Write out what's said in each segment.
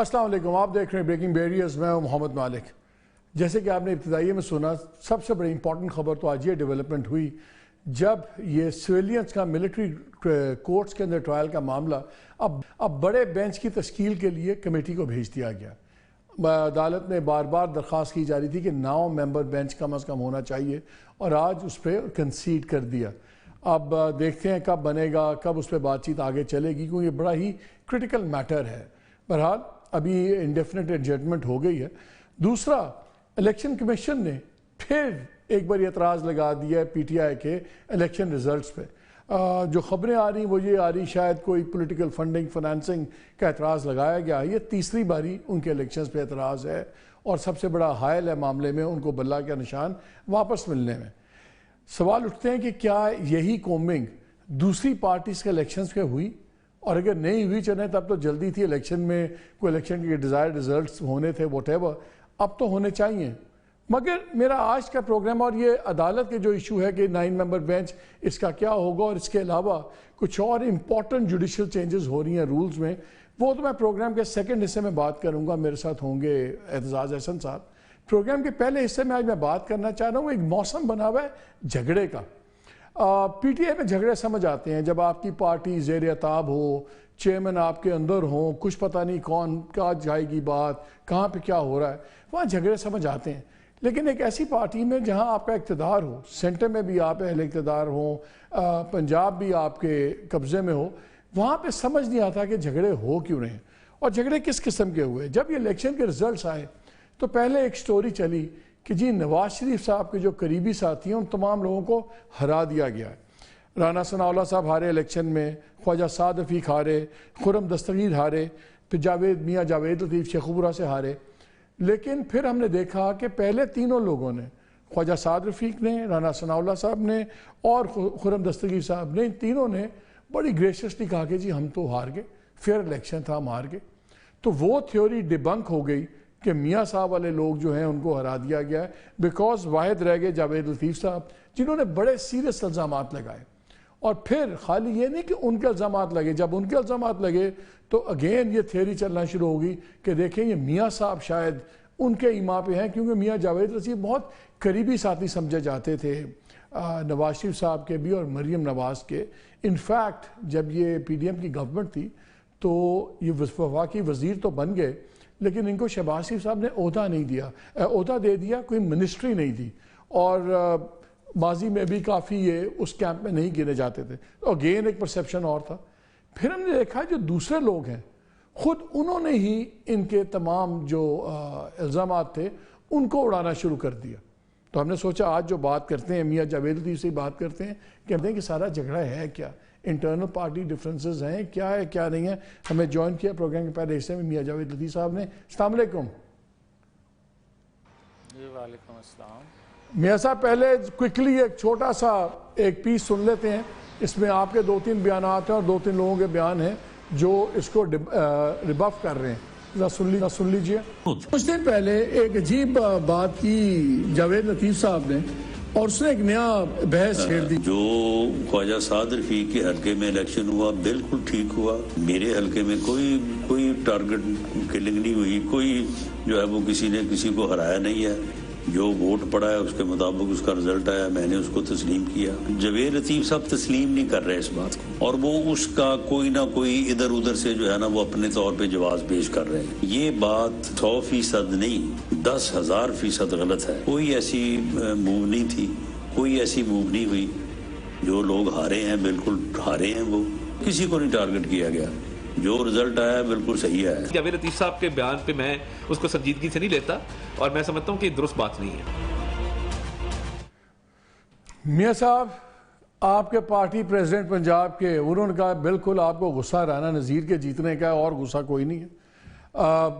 السلام علیکم، آپ دیکھ رہے ہیں بریکنگ بیریئرز، میں ہوں محمد مالک۔ جیسے کہ آپ نے ابتدائی میں سنا، سب سے بڑی امپورٹنٹ خبر تو آج یہ ڈیولپمنٹ ہوئی جب یہ سویلینز کا ملٹری کورٹس کے اندر ٹرائل کا معاملہ اب بڑے بینچ کی تشکیل کے لیے کمیٹی کو بھیج دیا گیا۔ عدالت نے بار بار درخواست کی جا رہی تھی کہ 9 ممبر بینچ کم از کم ہونا چاہیے، اور آج اس پہ کنسیڈ کر دیا۔ اب دیکھتے ہیں کب بنے گا، کب اس پہ بات چیت آگے چلے گی، کیونکہ یہ بڑا ہی کرٹیکل میٹر ہے۔ بہرحال ابھی انڈیفینٹ ایڈجسٹمنٹ ہو گئی ہے۔ دوسرا، الیکشن کمیشن نے پھر ایک بار اعتراض لگا دیا ہے پی ٹی آئی کے الیکشن ریزلٹس پہ۔ جو خبریں آ رہی وہ یہ آ رہی شاید کوئی پولیٹیکل فنڈنگ فنانسنگ کا اعتراض لگایا گیا۔ یہ تیسری باری ان کے الیکشنز پہ اعتراض ہے، اور سب سے بڑا حائل ہے معاملے میں ان کو بلہ کا نشان واپس ملنے میں۔ سوال اٹھتے ہیں کہ کیا یہی کومنگ دوسری پارٹیز کے الیکشنز پہ ہوئی، اور اگر نہیں ہوئی چلیں تب تو جلدی تھی الیکشن میں، کوئی الیکشن کے ڈیزائر ریزلٹس ہونے تھے واٹ ایور، اب تو ہونے چاہیے۔ مگر میرا آج کا پروگرام اور یہ عدالت کے جو ایشو ہے کہ 9 ممبر بینچ، اس کا کیا ہوگا، اور اس کے علاوہ کچھ اور امپورٹنٹ جوڈیشل چینجز ہو رہی ہیں رولز میں، وہ تو میں پروگرام کے سیکنڈ حصے میں بات کروں گا۔ میرے ساتھ ہوں گے اعتزاز احسن صاحب۔ پروگرام کے پہلے حصے میں آج میں بات کرنا چاہ رہا ہوں، ایک موسم بنا ہوا ہے جھگڑے کا۔ پی ٹی آئی میں جھگڑے سمجھ آتے ہیں جب آپ کی پارٹی زیر عتاب ہو، چیئرمین آپ کے اندر ہوں، کچھ پتہ نہیں کون کہاں جائے گی بات، کہاں پہ کیا ہو رہا ہے، وہاں جھگڑے سمجھ آتے ہیں۔ لیکن ایک ایسی پارٹی میں جہاں آپ کا اقتدار ہو، سینٹر میں بھی آپ اہل اقتدار ہوں، پنجاب بھی آپ کے قبضے میں ہو، وہاں پہ سمجھ نہیں آتا کہ جھگڑے ہو کیوں رہے ہیں، اور جھگڑے کس قسم کے ہوئے۔ جب یہ الیکشن کے ریزلٹس آئے تو پہلے ایک سٹوری چلی کہ جی نواز شریف صاحب کے جو قریبی ساتھی ہیں ان تمام لوگوں کو ہرا دیا گیا ہے۔ رانا ثناءاللہ صاحب ہارے الیکشن میں، خواجہ سعد رفیق ہارے، خرم دستگیر ہارے، پھر میاں جاوید لطیف شیخوپورہ سے ہارے۔ لیکن پھر ہم نے دیکھا کہ پہلے تینوں لوگوں نے، خواجہ سعد رفیق نے، رانا ثناءاللہ صاحب نے اور خرم دستگیر صاحب نے، ان تینوں نے بڑی گریشیسلی کہا کہ جی ہم تو ہار گئے، فیئر الیکشن تھا، ہم ہار گئے۔ تو وہ تھیوری ڈیبنک ہو گئی کہ میاں صاحب والے لوگ جو ہیں ان کو ہرا دیا گیا ہے، بیکاز واحد رہ گئے جاوید لطیف صاحب، جنہوں نے بڑے سیریس الزامات لگائے۔ اور پھر خالی یہ نہیں کہ ان کے الزامات لگے، جب ان کے الزامات لگے تو اگین یہ تھیوری چلنا شروع ہوگی کہ دیکھیں یہ میاں صاحب شاید ان کے ایما پہ ہیں، کیونکہ میاں جاوید لطیف بہت قریبی ساتھی سمجھے جاتے تھے نواز شریف صاحب کے بھی اور مریم نواز کے۔ انفیکٹ جب یہ پی ڈی ایم کی گورنمنٹ تھی تو یہ وفاقی وزیر تو بن گئے، لیکن ان کو شہباز شریف صاحب نے عہدہ نہیں دیا، عہدہ دے دیا، کوئی منسٹری نہیں دی، اور ماضی میں بھی کافی یہ اس کیمپ میں نہیں گنے جاتے تھے۔ اگین ایک پرسیپشن اور تھا۔ پھر ہم نے دیکھا جو دوسرے لوگ ہیں خود انہوں نے ہی ان کے تمام جو الزامات تھے ان کو اڑانا شروع کر دیا۔ تو ہم نے سوچا آج جو بات کرتے ہیں میاں جاوید لطیف سے بات کرتے ہیں، کہتے ہیں کہ سارا جھگڑا ہے کیا، انٹرنل پارٹی ڈفرینسز ہیں، کیا ہے کیا نہیں ہے۔ ہمیں جوائن کیا پروگرام کے پہلے حصے میں میاں جاوید لطیف صاحب نے۔ السلام علیکم۔ جی وعلیکم السلام۔ میاں صاحب پہلے کوئکلی ایک چھوٹا سا ایک پیس سن لیتے ہیں، اس میں آپ کے 2-3 بیانات ہیں اور 2-3 لوگوں کے بیان ہیں جو اس کو ریبف کر رہے ہیں، ذرا سن لیجئے۔ کچھ دن پہلے ایک عجیب بات کی جاوید لطیف صاحب نے، اور اس نے ایک نیا بحث چھیڑ دی۔ جو خواجہ سعد رفیق کے حلقے میں الیکشن ہوا بالکل ٹھیک ہوا۔ میرے حلقے میں کوئی ٹارگٹ کلنگ نہیں ہوئی، کوئی جو ہے وہ کسی نے کسی کو ہرایا نہیں ہے۔ جو ووٹ پڑا ہے اس کے مطابق اس کا رزلٹ آیا، میں نے اس کو تسلیم کیا۔ جاوید لطیف صاحب تسلیم نہیں کر رہے اس بات کو، اور وہ اس کا کوئی نہ کوئی ادھر ادھر سے جو ہے نا وہ اپنے طور پہ جواز پیش کر رہے ہیں۔ یہ بات 100% نہیں، 10,000% غلط ہے۔ کوئی ایسی موو نہیں تھی، کوئی ایسی موو نہیں ہوئی۔ جو لوگ ہارے ہیں بالکل ہارے ہیں، وہ کسی کو نہیں ٹارگٹ کیا گیا۔ جو رزلٹ آیا بالکل صحیح ہے۔ جاوید لطیف صاحب کے بیان پہ میں اس کو سنجیدگی سے نہیں لیتا، اور میں سمجھتا ہوں کہ درست بات نہیں ہے۔ میاں صاحب آپ کے پارٹی پریزیڈنٹ پنجاب کے، انہوں نے کہا بالکل آپ کو غصہ رانا نذیر کے جیتنے کا ہے اور غصہ کوئی نہیں ہے۔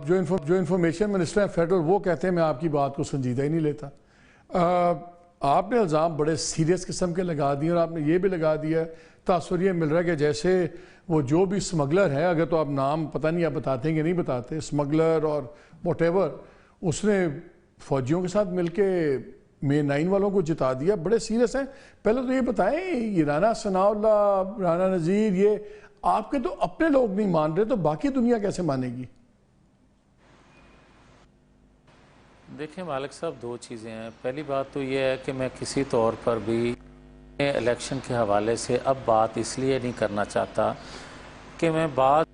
جو انفارمیشن منسٹر ہیں فیڈرل، وہ کہتے ہیں میں آپ کی بات کو سنجیدہ ہی نہیں لیتا۔ آپ نے الزام بڑے سیریس قسم کے لگا دیے، اور آپ نے یہ بھی لگا دیا، تاثر یہ مل رہا ہے کہ جیسے وہ جو بھی سمگلر ہے، اگر تو آپ نام پتہ نہیں آپ بتاتے ہیں کہ نہیں بتاتے، سمگلر اور واٹ ایور، اس نے فوجیوں کے ساتھ مل کے مے 9 والوں کو جتا دیا۔ بڑے سیریس ہیں۔ پہلے تو یہ بتائیں، یہ رانا ثناءاللہ، رانا نذیر، یہ آپ کے تو اپنے لوگ نہیں مان رہے، تو باقی دنیا کیسے مانے گی؟ دیکھیں مالک صاحب، دو چیزیں ہیں. پہلی بات تو یہ ہے کہ میں کسی طور پر بھی الیکشن کے حوالے سے اب بات اس لیے نہیں کرنا چاہتا کہ میں بات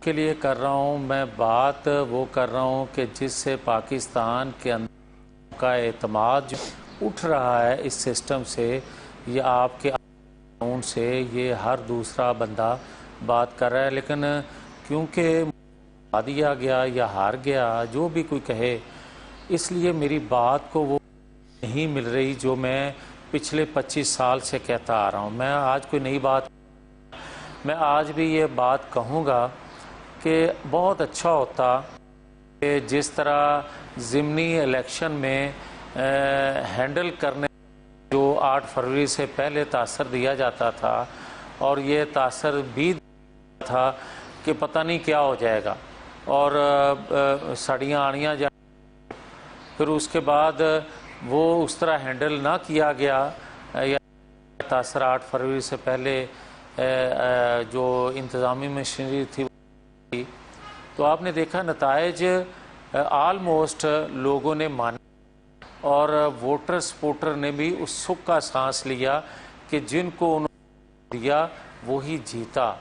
کے لیے کر رہا ہوں. میں بات وہ کر رہا ہوں کہ جس سے پاکستان کے اندر کا اعتماد جو اٹھ رہا ہے اس سسٹم سے، یہ آپ کے قانون سے، یہ ہر دوسرا بندہ بات کر رہا ہے. لیکن کیونکہ دیا گیا یا ہار گیا، جو بھی کوئی کہے، اس لیے میری بات کو وہ نہیں مل رہی جو میں پچھلے 25 سال سے کہتا آ رہا ہوں. میں آج کوئی نئی بات، میں آج بھی یہ بات کہوں گا کہ بہت اچھا ہوتا کہ جس طرح ضمنی الیکشن میں ہینڈل کرنے جو 8 فروری سے پہلے تاثر دیا جاتا تھا، اور یہ تاثر بھی تھا کہ پتہ نہیں کیا ہو جائے گا اور سڑیاں آڑیاں جائیں، پھر اس کے بعد وہ اس طرح ہینڈل نہ کیا گیا، یا تاثر 8 فروری سے پہلے جو انتظامی مشینری تھی، تو آپ نے دیکھا نتائج آلموسٹ لوگوں نے مانے، اور ووٹر سپورٹر نے بھی اس سکھ کا سانس لیا کہ جن کو انہوں نے دیا وہی جیتا.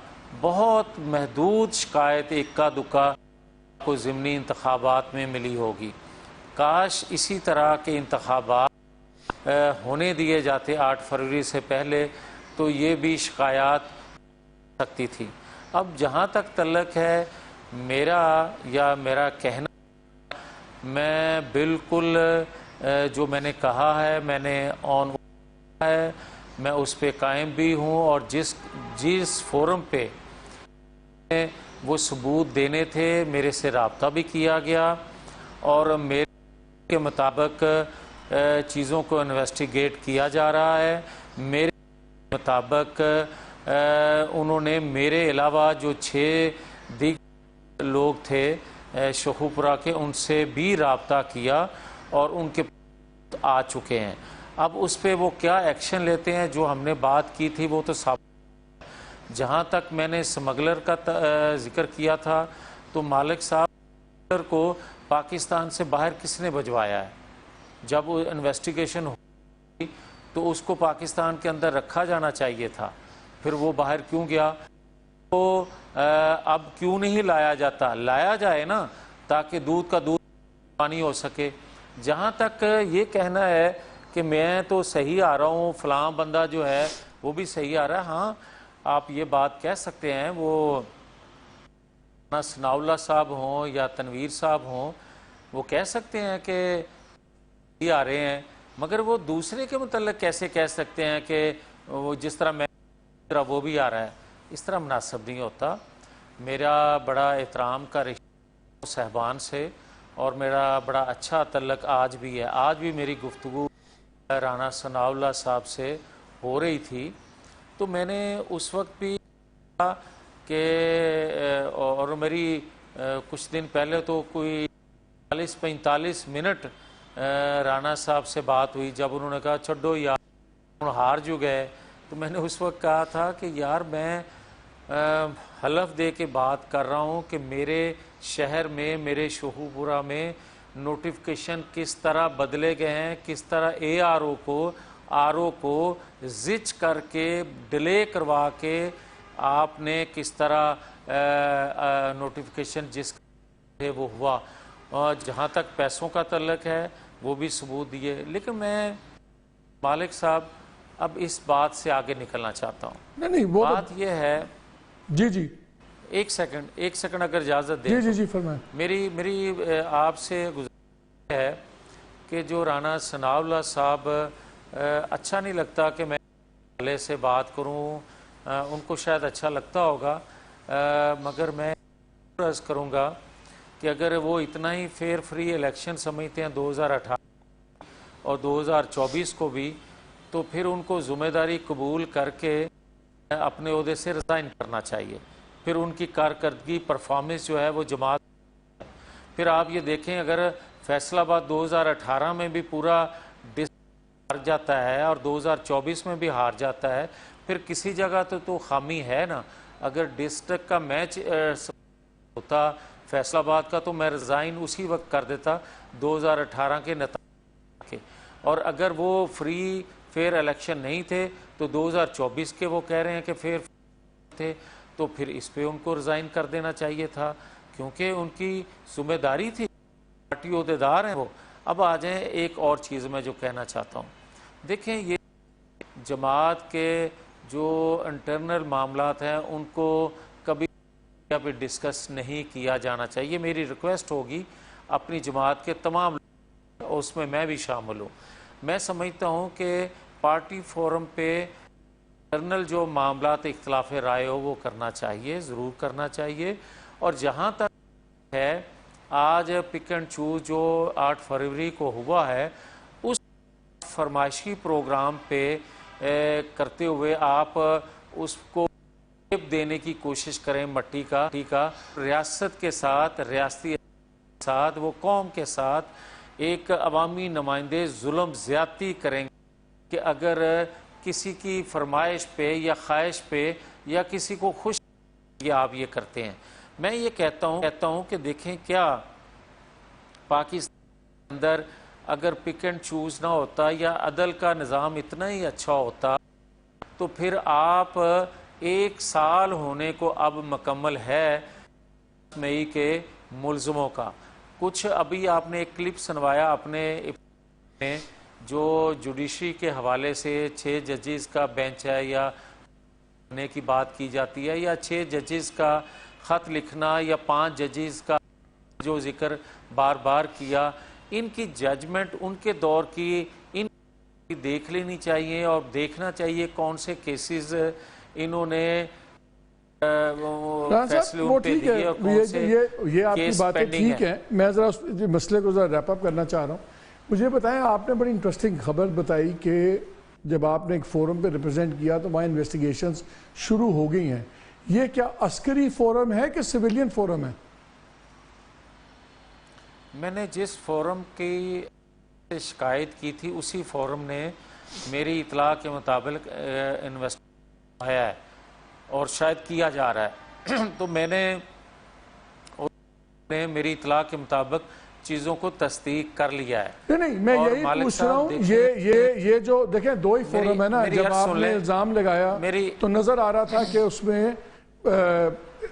بہت محدود شکایت اکا دکا کو ضمنی انتخابات میں ملی ہوگی. کاش اسی طرح کے انتخابات ہونے دیے جاتے 8 فروری سے پہلے، تو یہ بھی شکایات سکتی تھی. اب جہاں تک تعلق ہے میرا کہنا، میں بالکل جو میں نے کہا ہے، میں نے آن ہے، میں اس پہ قائم بھی ہوں، اور جس فورم پہ وہ ثبوت دینے تھے میرے سے رابطہ بھی کیا گیا، اور میرے کے مطابق چیزوں کو انویسٹیگیٹ کیا جا رہا ہے. میرے مطابق انہوں نے میرے علاوہ جو 6 دیگر لوگ تھے شیخوپورہ کے، ان سے بھی رابطہ کیا اور ان کے آ چکے ہیں. اب اس پہ وہ کیا ایکشن لیتے ہیں، جو ہم نے بات کی تھی وہ تو جہاں تک میں نے سمگلر کا ذکر کیا تھا، تو مالک صاحب کو پاکستان سے باہر کس نے بھجوایا ہے؟ جب وہ انویسٹیگیشن ہوئی تو اس کو پاکستان کے اندر رکھا جانا چاہیے تھا، پھر وہ باہر کیوں گیا؟ تو اب کیوں نہیں لایا جاتا؟ لایا جائے نا، تاکہ دودھ کا دودھ پانی ہو سکے. جہاں تک یہ کہنا ہے کہ میں تو صحیح آ رہا ہوں، فلاں بندہ جو ہے وہ بھی صحیح آ رہا ہے، ہاں آپ یہ بات کہہ سکتے ہیں. وہ ثناء اللہ صاحب ہوں یا تنویر صاحب ہوں، وہ کہہ سکتے ہیں کہ یہ آ رہے ہیں، مگر وہ دوسرے کے متعلق کیسے کہہ سکتے ہیں کہ وہ جس طرح میں وہ بھی آ رہا ہے؟ اس طرح مناسب نہیں ہوتا. میرا بڑا احترام کا رشتہ صاحبان سے، اور میرا بڑا اچھا تعلق آج بھی ہے. آج بھی میری گفتگو رانا ثناء اللہ صاحب سے ہو رہی تھی، تو میں نے اس وقت بھی کہا کہ، اور میری کچھ دن پہلے تو کوئی 45 منٹ رانا صاحب سے بات ہوئی، جب انہوں نے کہا چھڈو یار ہار جو گئے، تو میں نے اس وقت کہا تھا کہ یار میں حلف دے کے بات کر رہا ہوں کہ میرے شہر میں، میرے شیخوپورہ میں نوٹیفیکیشن کس طرح بدلے گئے ہیں، کس طرح آر او کو زچ کر کے ڈیلے کروا کے آپ نے کس طرح نوٹیفیکیشن جس ہے وہ ہوا. اور جہاں تک پیسوں کا تعلق ہے وہ بھی ثبوت دیے. لیکن میں مالک صاحب اب اس بات سے آگے نکلنا چاہتا ہوں. نہیں وہ بات یہ ہے، جی ایک سیکنڈ اگر اجازت دیں. جی فرمائیں. میری آپ سے گزارش ہے کہ جو رانا ثناء اللہ صاحب، اچھا نہیں لگتا کہ میں حوالے سے بات کروں، ان کو شاید اچھا لگتا ہوگا، مگر میں عرض کروں گا کہ اگر وہ اتنا ہی فیئر فری الیکشن سمجھتے ہیں 2018 اور 2024 کو بھی، تو پھر ان کو ذمہ داری قبول کر کے اپنے عہدے سے ریزائن کرنا چاہیے. پھر ان کی کارکردگی پرفارمنس جو ہے وہ جماعت، پھر آپ یہ دیکھیں اگر فیصل آباد 2018 میں بھی پورا ہار جاتا ہے اور 2024 میں بھی ہار جاتا ہے، پھر کسی جگہ تو خامی ہے نا. اگر ڈسٹرکٹ کا میچ ہوتا فیصل آباد کا تو میں ریزائن اسی وقت کر دیتا 2018 کے نتائج کے، اور اگر وہ فری فیئر الیکشن نہیں تھے تو 2024 کے وہ کہہ رہے ہیں کہ فیئر تھے، تو پھر اس پہ ان کو ریزائن کر دینا چاہیے تھا، کیونکہ ان کی ذمہ داری تھی، پارٹی عہدیدار ہیں وہ۔ اب آ جائیں ایک اور چیز میں جو کہنا چاہتا ہوں، دیکھیں یہ جماعت کے جو انٹرنل معاملات ہیں ان کو کبھی پہ ڈسکس نہیں کیا جانا چاہیے۔ میری ریکویسٹ ہوگی اپنی جماعت کے تمام، اس میں میں بھی شامل ہوں، میں سمجھتا ہوں کہ پارٹی فورم پہ انٹرنل جو معاملات اختلاف رائے ہو وہ کرنا چاہیے، ضرور کرنا چاہیے، اور جہاں تک ہے آج پک اینڈ چوز جو 8 فروری کو ہوا ہے اس فرمائشی پروگرام پہ کرتے ہوئے آپ اس کو دینے کی کوشش کریں مٹی کا ریاست کے ساتھ، ریاستی کے ساتھ، وہ قوم کے ساتھ ایک عوامی نمائندے ظلم زیادتی کریں گے کہ اگر کسی کی فرمائش پہ یا خواہش پہ یا کسی کو خوش یا آپ یہ کرتے ہیں۔ میں یہ کہتا ہوں کہ دیکھیں کیا پاکستان کے اندر اگر پک اینڈ چوز نہ ہوتا یا عدل کا نظام اتنا ہی اچھا ہوتا تو پھر آپ 1 سال ہونے کو اب مکمل ہے مئی کے ملزموں کا۔ کچھ ابھی آپ نے ایک کلپ سنوایا اپنے جو جوڈیشری کے حوالے سے 6 ججز کا بینچ ہے یا کرنے کی بات کی جاتی ہے، یا 6 ججز کا خط لکھنا یا 5 ججز کا جو ذکر بار بار کیا، ان کی ججمنٹ ان کے دور کی ان دیکھ لینی چاہیے اور دیکھنا چاہیے کون سے کیسز انہوں نے فیصلے ان پہ دیے اور کون سے یہ آپ کی کیس باتیں پینڈنگ ٹھیک ہیں۔ میں ذرا مسئلے کو ذرا ریپ اپ کرنا چاہ رہا ہوں۔ مجھے بتائیں، آپ نے بڑی انٹرسٹنگ خبر بتائی کہ جب آپ نے ایک فورم پہ ریپرزینٹ کیا تو وہاں انویسٹیگیشنز شروع ہو گئی ہیں۔ یہ کیا عسکری فورم ہے کہ سویلین فورم ہے؟ میں نے جس فورم کی شکایت کی تھی اسی فورم نے میری اطلاع کے مطابق انویسٹ آیا ہے اور شاید کیا جا رہا ہے، تو میں نے میری اطلاع کے مطابق چیزوں کو تصدیق کر لیا ہے۔ نہیں، میں یہی پوچھ رہا ہوں، یہ جو دیکھیں 2 ہی فورم ہے نا، جب آپ نے الزام لگایا تو نظر آ رہا تھا کہ اس میں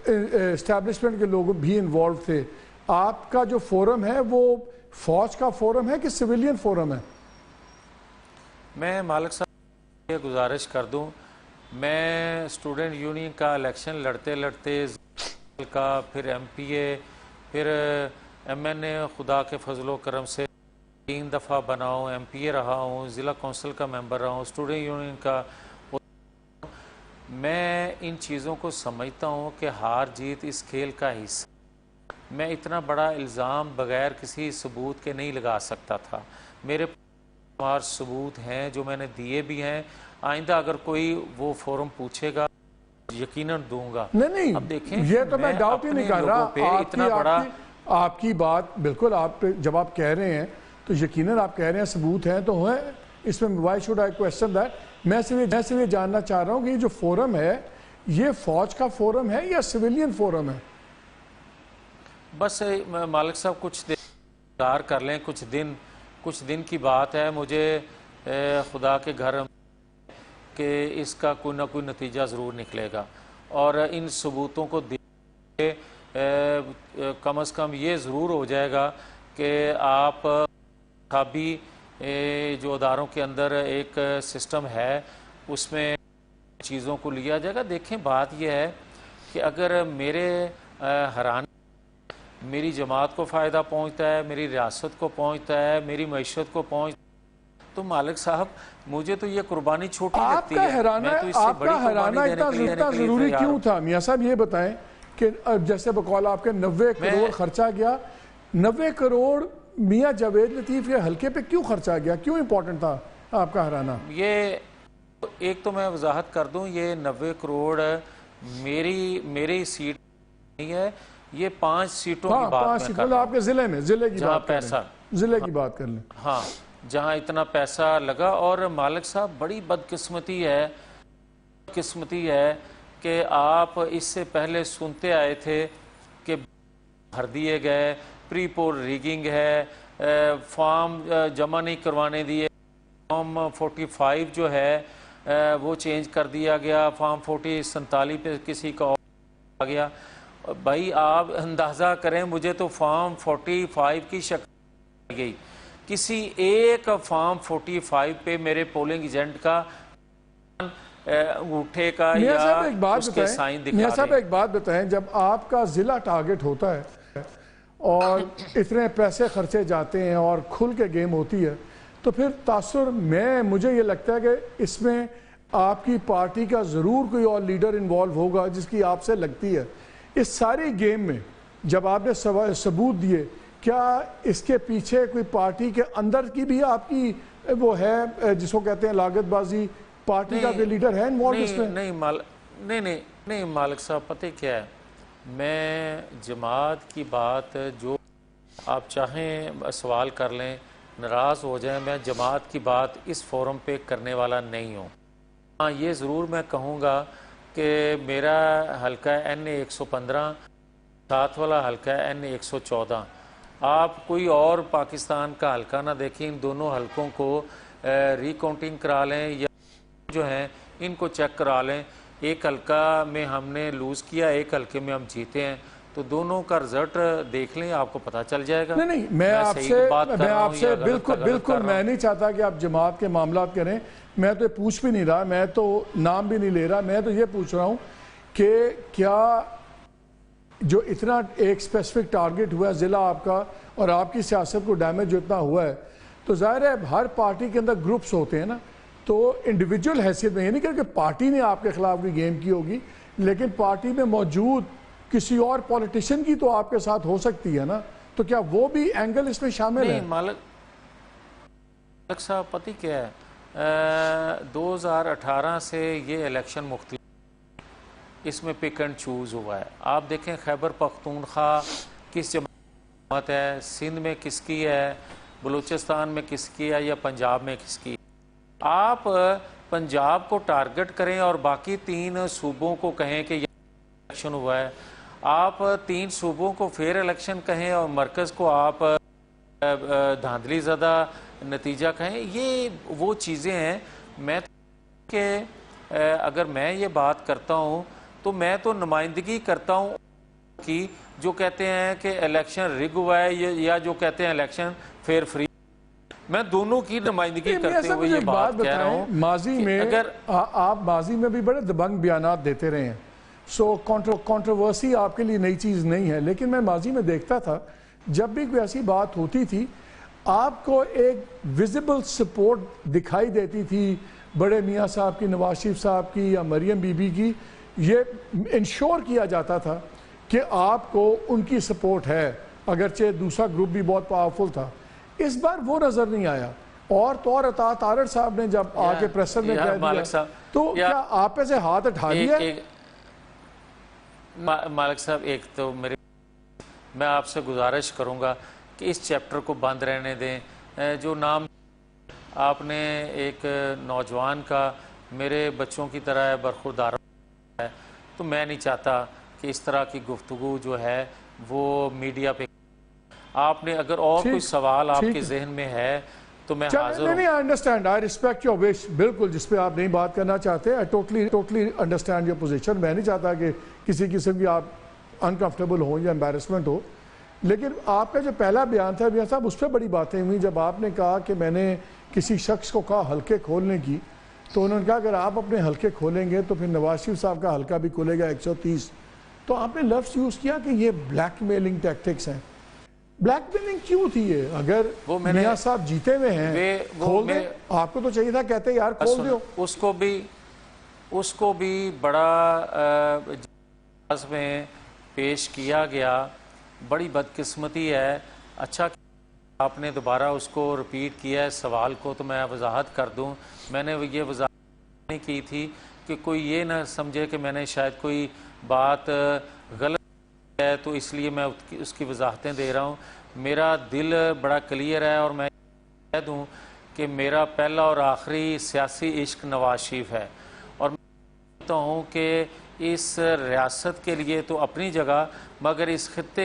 اسٹیبلشمنٹ کے لوگ بھی انوالو تھے۔ آپ کا جو فورم ہے وہ فوج کا فورم ہے کہ سویلین فورم ہے؟ میں مالک صاحب یہ گزارش کر دوں، میں اسٹوڈنٹ یونین کا الیکشن لڑتے کا، پھر ایم پی اے، پھر ایم این اے، خدا کے فضل و کرم سے 3 دفعہ بنا ہوں، ایم پی اے رہا ہوں، ضلع کونسل کا ممبر رہا ہوں، اسٹوڈنٹ یونین کا۔ میں ان چیزوں کو سمجھتا ہوں کہ ہار جیت اس کھیل کا حصہ۔ میں اتنا بڑا الزام بغیر کسی ثبوت کے نہیں لگا سکتا تھا۔ میرے پاس ثبوت ہیں جو میں نے دیے بھی ہیں، آئندہ اگر کوئی وہ فورم پوچھے گا یقیناً دوں گا۔ نہیں، اب دیکھیں یہ تو میں ڈاؤٹ ہی نہیں کر رہا، آپ کی بات بالکل، آپ جب آپ کہہ رہے ہیں تو یقیناً آپ کہہ رہے ہیں ثبوت ہیں تو ہیں، اس میں why should I question that? میں صرف یہ جاننا چاہ رہا ہوں کہ یہ جو فورم ہے یہ فوج کا فورم ہے یا سویلین فورم ہے؟ بس مالک صاحب کچھ انتظار کر لیں، کچھ دن کی بات ہے، مجھے خدا کے گھر کہ اس کا کوئی نہ کوئی نتیجہ ضرور نکلے گا، اور ان ثبوتوں کو دیکھ کے کم از کم یہ ضرور ہو جائے گا کہ آپ انتخابی جو اداروں کے اندر ایک سسٹم ہے اس میں چیزوں کو لیا جائے گا۔ دیکھیں بات یہ ہے کہ اگر میرے حیران میری جماعت کو فائدہ پہنچتا ہے، میری ریاست کو پہنچتا ہے، میری معیشت کو پہنچتا ہے، تو مالک صاحب مجھے تو یہ قربانی چھوٹی لگتی ہے۔ آپ کا حیرانہ اتنا ضروری کیوں تھا؟ میاں صاحب یہ بتائیں کہ جیسے بقول آپ کے 90 کروڑ خرچہ گیا، 90 کروڑ میاں جاوید لطیف کے حلقے پہ کیوں خرچہ گیا؟ کیوں امپورٹنٹ تھا آپ کا حیرانہ؟ یہ ایک تو میں وضاحت کر دوں، یہ 90 کروڑ میری سیٹ نہیں ہے، یہ 5 سیٹوں کی بات میں کر رہا ہوں، آپ کے ضلع میں، ضلع کی بات کر لیں، ضلع کی بات کر لیں، ہاں جہاں اتنا پیسہ لگا۔ اور مالک صاحب بڑی بدقسمتی ہے کہ آپ اس سے پہلے سنتے آئے تھے کہ بھر دیے گئے، پری پول ریگنگ ہے، فارم جمع نہیں کروانے دیے، فارم 45 جو ہے وہ چینج کر دیا گیا، فارم 47 پہ کسی کا اور آ گیا۔ بھائی آپ اندازہ کریں، مجھے تو فارم 45 کی شکل گئی، کسی ایک فارم 45 پہ میرے پولنگ ایجنٹ کا انگوٹھے کا میاں یا صاحب ایک بات اس کے سائن بتائیں، میاں دکھا صاحب دیں۔ ایک بات بتائیں، جب آپ کا ضلع ٹارگٹ ہوتا ہے اور اتنے پیسے خرچے جاتے ہیں اور کھل کے گیم ہوتی ہے، تو پھر تاثر مجھے یہ لگتا ہے کہ اس میں آپ کی پارٹی کا ضرور کوئی اور لیڈر انوالو ہوگا جس کی آپ سے لگتی ہے۔ اس ساری گیم میں جب آپ نے ثبوت دیے، کیا اس کے پیچھے کوئی پارٹی کے اندر کی بھی آپ کی وہ ہے جس کو کہتے ہیں لاگت بازی، پارٹی کا کوئی لیڈر ہے انوالو اس میں؟ نہیں مالک صاحب، پتہ کیا ہے، میں جماعت کی بات جو آپ چاہیں سوال کر لیں، ناراض ہو جائیں، میں جماعت کی بات اس فورم پہ کرنے والا نہیں ہوں۔ ہاں یہ ضرور میں کہوں گا کہ میرا حلقہ NA 115 ساتھ والا حلقہ NA 114، آپ کوئی اور پاکستان کا حلقہ نہ دیکھیں، ان دونوں حلقوں کو ری کاؤنٹنگ کرا لیں یا جو ہیں ان کو چیک کرا لیں۔ ایک حلقہ میں ہم نے لوز کیا، ایک حلقے میں ہم جیتے ہیں، تو دونوں کا رزلٹ دیکھ لیں، آپ کو پتہ چل جائے گا۔ نہیں میں آپ سے بالکل میں نہیں چاہتا کہ آپ جماعت کے معاملات کریں، میں تو پوچھ بھی نہیں رہا، میں تو نام بھی نہیں لے رہا، میں تو یہ پوچھ رہا ہوں کہ کیا جو اتنا ایک اسپیسیفک ٹارگٹ ہوا ہے ضلع آپ کا اور آپ کی سیاست کو ڈیمیج جو اتنا ہوا ہے، تو ظاہر ہے ہر پارٹی کے اندر گروپس ہوتے ہیں نا، تو انڈیویجول حیثیت میں یہ نہیں کہ پارٹی نے آپ کے خلاف کوئی گیم کی ہوگی، لیکن پارٹی میں موجود کسی اور پولیٹیشن کی تو آپ کے ساتھ ہو سکتی ہے نا، تو کیا وہ بھی اینگل اس میں شامل ہے؟ نہیں مالک صاحب، پتہ کیا ہے، 2018 سے یہ الیکشن مختلف، اس میں پک اینڈ چوز ہوا ہے۔ آپ دیکھیں خیبر پختونخوا کس جماعت ہے، سندھ میں کس کی ہے، بلوچستان میں کس کی ہے، یا پنجاب میں کس کی ہے۔ آپ پنجاب کو ٹارگٹ کریں اور باقی 3 صوبوں کو کہیں کہ یہ الیکشن ہوا ہے، آپ 3 صوبوں کو فیئر الیکشن کہیں اور مرکز کو آپ دھاندلی زدہ نتیجہ کہیں، یہ وہ چیزیں ہیں۔ میں کہ اگر میں یہ بات کرتا ہوں تو میں تو نمائندگی کرتا ہوں کی جو کہتے ہیں کہ الیکشن رگ ہوا ہے یا جو کہتے ہیں الیکشن فیئر فری، میں دونوں کی نمائندگی کرتے ہوئے یہ بات کہہ رہا ہوں۔ ماضی میں آپ ماضی میں بھی بڑے دبنگ بیانات دیتے رہے ہیں، سو کنٹروورسی آپ کے لیے نئی چیز نہیں ہے، لیکن میں ماضی میں دیکھتا تھا جب بھی کوئی ایسی بات ہوتی تھی آپ کو ایک ویزیبل سپورٹ دکھائی دیتی تھی، بڑے میاں صاحب کی، نواز شریف صاحب کی یا مریم بی بی کی، یہ انشور کیا جاتا تھا کہ آپ کو ان کی سپورٹ ہے، اگرچہ دوسرا گروپ بھی بہت پاورفل تھا۔ اس بار وہ نظر نہیں آیا، اور طور عطا تارڑ صاحب نے جب آ کے پریسر میں کہہ دیا، تو کیا آپ پہ سے ہاتھ اٹھا دیا؟ مالک صاحب، ایک تو میں آپ سے گزارش کروں گا کہ اس چیپٹر کو بند رہنے دیں۔ جو نام آپ نے ایک نوجوان کا میرے بچوں کی طرح ہے، برخوردار ہے، تو میں نہیں چاہتا کہ اس طرح کی گفتگو جو ہے وہ میڈیا پہ۔ آپ نے اگر اور کوئی سوال آپ کے ذہن میں ہے تو میں حاضر ہوں۔ نہیں، I understand, I respect your wish، بالکل جس پہ آپ نہیں بات کرنا چاہتے، I totally understand your position، میں نہیں چاہتا کہ کسی قسم کی آپ انکمفرٹیبل ہوں یا امبیرسمنٹ ہو، لیکن آپ کا جو پہلا بیان تھا میاں صاحب، اس پہ بڑی باتیں ہوئی جب آپ نے کہا کہ میں نے کسی شخص کو کہا حلقے کھولنے کی، تو انہوں نے کہا اگر آپ اپنے حلقے کھولیں گے تو پھر نواز شریف صاحب کا حلقہ بھی کھولے گا 130، تو آپ نے لفظ یوز کیا کہ یہ بلیک میلنگ ٹیکٹکس ہیں۔ بلیک میلنگ کیوں تھی یہ؟ اگر میاں صاحب جیتے ہوئے ہیں کھول دیں، آپ کو تو چاہیے تھا کہتے یار کھول دیو۔ اس کو بھی بڑا جواز میں پیش کیا گیا، بڑی بدقسمتی ہے۔ اچھا آپ نے دوبارہ اس کو ریپیٹ کیا ہے سوال کو، تو میں وضاحت کر دوں، میں نے یہ وضاحت نہیں کی تھی کہ کوئی یہ نہ سمجھے کہ میں نے شاید کوئی بات غلط ہے تو اس لیے میں اس کی وضاحتیں دے رہا ہوں۔ میرا دل بڑا کلیئر ہے، اور میں کہہ دوں کہ میرا پہلا اور آخری سیاسی عشق نواز شریف ہے، اور میں کہتا ہوں کہ اس ریاست کے لیے تو اپنی جگہ، مگر اس خطے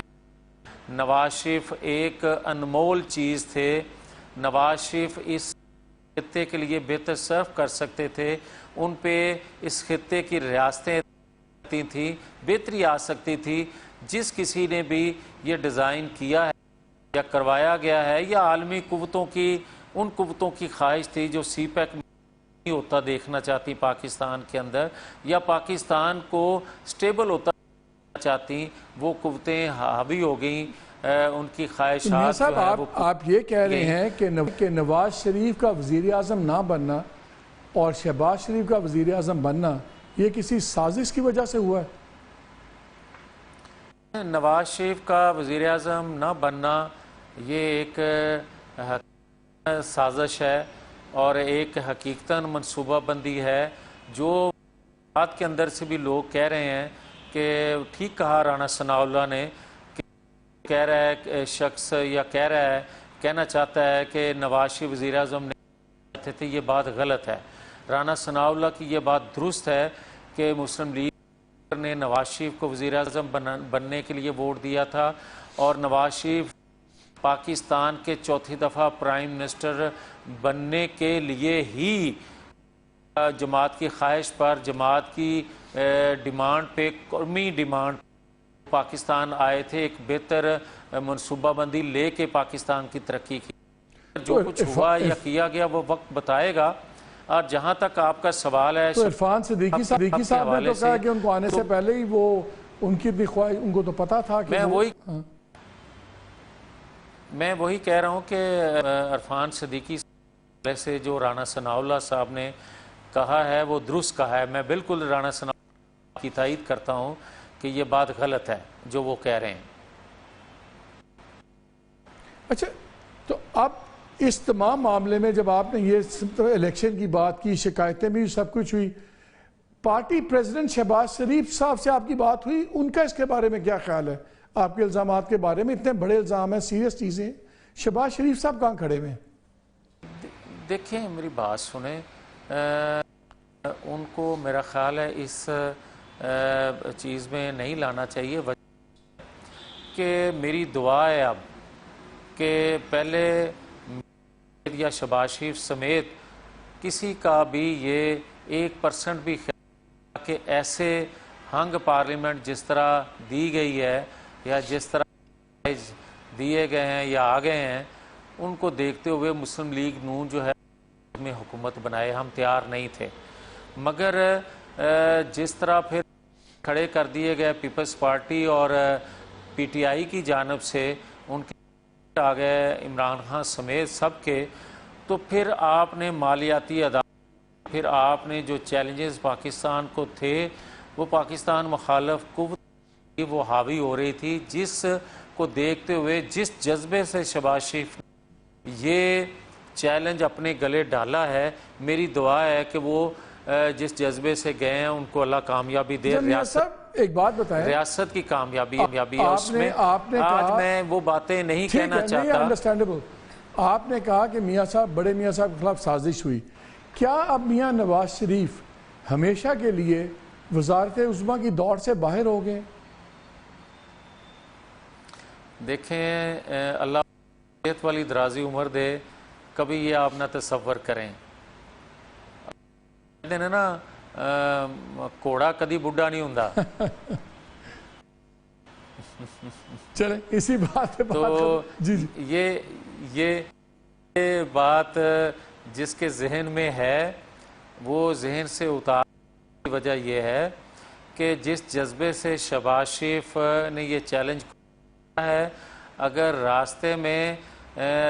نواز شریف ایک انمول چیز تھے، نواز شریف اس خطے کے لیے بہتر صرف کر سکتے تھے، ان پہ اس خطے کی ریاستیں تھیں، بہتری آ سکتی تھی۔ جس کسی نے بھی یہ ڈیزائن کیا ہے یا کروایا گیا ہے، یا عالمی قوتوں کی ان قوتوں کی خواہش تھی جو سی پیک نہیں ہوتا دیکھنا چاہتی پاکستان کے اندر، یا پاکستان کو سٹیبل ہوتا چاہتی، وہ قوتیں حاوی ہو گئیں، ان کی میاں خواہشات صاحب جو ہے وہ آپ یہ کہہ رہے ہیں کہ نواز شریف کا وزیر اعظم نہ بننا اور شہباز شریف کا وزیر اعظم بننا یہ کسی سازش کی وجہ سے ہوا ہے؟ نواز شریف کا وزیر اعظم نہ بننا یہ ایک سازش ہے اور ایک حقیقتاً منصوبہ بندی ہے، جو بات کے اندر سے بھی لوگ کہہ رہے ہیں کہ ٹھیک کہا رانا ثناء اللہ نے، کہ کہہ رہا ہے شخص یا کہنا چاہتا ہے کہ نواز شریف وزیر اعظم نہیں تھے، یہ بات غلط ہے۔ رانا ثناء اللہ کی یہ بات درست ہے کہ مسلم لیگ نے نواز شریف کو وزیر اعظم بننے کے لیے ووٹ دیا تھا، اور نواز شریف پاکستان کے چوتھی دفعہ پرائم منسٹر بننے کے لیے ہی جماعت کی خواہش پر، جماعت کی ڈیمانڈ پہ، قومی ڈیمانڈ پاکستان آئے تھے، ایک بہتر منصوبہ بندی لے کے پاکستان کی ترقی کی۔ جو کچھ ہوا یا کیا گیا وہ وقت بتائے گا۔ اور جہاں تک آپ کا سوال ہے، تو عرفان صدیقی صاحب نے تو کہا کہ ان کو آنے سے پہلے ہی وہ ان کی اتنی خواہش، ان کو تو پتا تھا کہ میں وہی کہہ رہا ہوں کہ عرفان صدیقی سے جو رانا ثناء اللہ صاحب نے کہا ہے وہ درست کہا ہے۔ میں بالکل رانا ثناء اللہ کی تائید کرتا ہوں کہ یہ بات غلط ہے جو وہ کہہ رہے ہیں۔ اچھا، تو اب اس تمام معاملے میں جب آپ نے یہ الیکشن کی بات کی، شکایتیں بھی سب کچھ ہوئی، پارٹی پریزیڈنٹ شہباز شریف صاحب سے آپ کی بات ہوئی، ان کا اس کے بارے میں کیا خیال ہے؟ آپ کے الزامات کے بارے میں اتنے بڑے الزام ہیں، سیریس چیزیں، شہباز شریف صاحب کہاں کھڑے ہوئے ہیں؟ دیکھیں میری بات سنیں، ان کو میرا خیال ہے اس چیز میں نہیں لانا چاہیے، کہ میری دعا ہے اب کہ پہلے یا شہباز شریف سمیت کسی کا بھی یہ 1% بھی خیال کہ ایسے ہنگ پارلیمنٹ جس طرح دی گئی ہے یا جس طرح دیے گئے ہیں یا آ گئے ہیں، ان کو دیکھتے ہوئے مسلم لیگ نون جو ہے میں حکومت بنائے، ہم تیار نہیں تھے، مگر جس طرح پھر کھڑے کر دیے گئے پیپلز پارٹی اور پی ٹی آئی کی جانب سے، ان کے آ گئے عمران خان سمیت سب کے، تو پھر آپ نے مالیاتی عدالت، پھر آپ نے جو چیلنجز پاکستان کو تھے وہ پاکستان مخالف قوت وہ حاوی ہو رہی تھی، جس کو دیکھتے ہوئے جس جذبے سے شہباز شریف نے یہ چیلنج اپنے گلے ڈالا ہے، میری دعا ہے کہ وہ جس جذبے سے گئے ہیں ان کو اللہ کامیابی دے۔ ایک بات بتائیں، ریاست کی کامیابی ہے اس میں، آج میں وہ باتیں نہیں کہنا چاہتا۔ انڈرسٹینڈیبل، آپ نے کہا کہ میاں صاحب، بڑے میاں صاحب کے خلاف سازش ہوئی، کیا اب میاں نواز شریف ہمیشہ کے لیے وزارت عظمیٰ کی دوڑ سے باہر ہو گئے؟ دیکھیں اللہ صحت والی درازی عمر دے، کبھی یہ آپ نہ تصور کریں، نا کوڑا کدی بڈھا نہیں ہوندا۔ چلیں اسی بات پہ تو جی یہ بات جس کے ذہن میں ہے وہ ذہن سے اتارنے کی وجہ یہ ہے کہ جس جذبے سے شہباز شریف نے یہ چیلنج کیا ہے، اگر راستے میں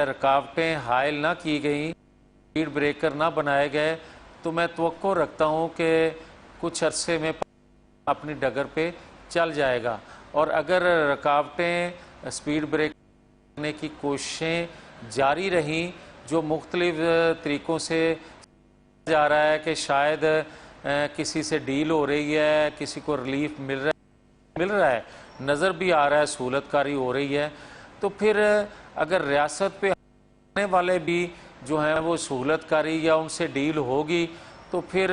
رکاوٹیں حائل نہ کی گئیں، سپیڈ بریکر نہ بنائے گئے، تو میں توقع رکھتا ہوں کہ کچھ عرصے میں اپنی ڈگر پہ چل جائے گا، اور اگر رکاوٹیں سپیڈ بریک کرنے کی کوششیں جاری رہیں، جو مختلف طریقوں سے جا رہا ہے کہ شاید کسی سے ڈیل ہو رہی ہے، کسی کو ریلیف مل رہا ہے، نظر بھی آ رہا ہے سہولت کاری ہو رہی ہے، تو پھر اگر ریاست پہ آنے والے بھی جو ہیں وہ سہولت کاری یا ان سے ڈیل ہوگی، تو پھر